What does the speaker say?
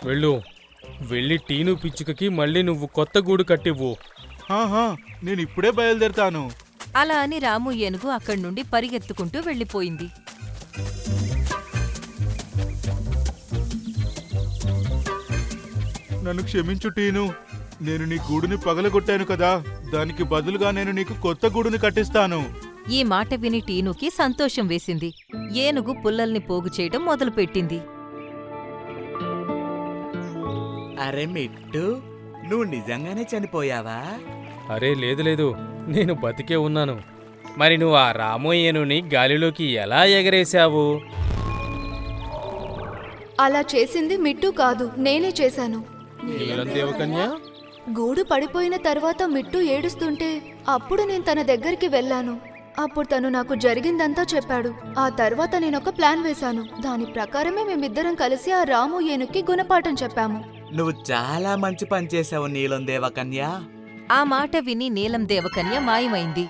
వెళ్ళు, వెళ్ళి టీను పిచ్చుకకి మళ్ళీ నువ్వు కొత్త గూడు కట్టివ్వు. ఆహా, నేను ఇప్పుడే బయలుదేరతాను. అలా అని రాము ఏనుగు అక్కడి నుండి పరిగెత్తుకుంటూ వెళ్ళిపోయింది. నన్ను క్షమించు టీను. నేను నీ గూడుని పగలగొట్టాను కదా, దానికి బదులుగా నేను నీకు కొత్త గూడుని కట్టిస్తాను. ఈ మాట విని టీనుకి సంతోషం వేసింది. ఏనుగు పుల్లల్ని పోగు చేయడం మొదలుపెట్టింది. అరే మిట్టు, నువ్వు నిజంగానే చనిపోయావా? అరే లేదు లేదు, నేను బతికే ఉన్నాను. మరి నువ్వు ఆ రామోయేనుని గాలిలోకి ఎలా ఎగరేశావు? అలా చేసింది మిట్టు కాదు, నేనే చేశాను. నీలం దేవకన్య, గూడు పడిపోయిన తర్వాత మిట్టు ఏడుస్తుంటే అప్పుడు నేను తన దగ్గరికి వెళ్ళాను. అప్పుడు తను నాకు జరిగిందంతా చెప్పాడు. ఆ తర్వాత నేనొక ప్లాన్ వేశాను. దాని ప్రకారమే మేమిద్దరం కలిసి ఆ రాము ఏనుక్కి గుణపాఠం చెప్పాము. నువ్వు చాలా మంచి పని చేసావు నీలం దేవకన్య. ఆ మాట విని నీలం దేవకన్య మాయమైంది.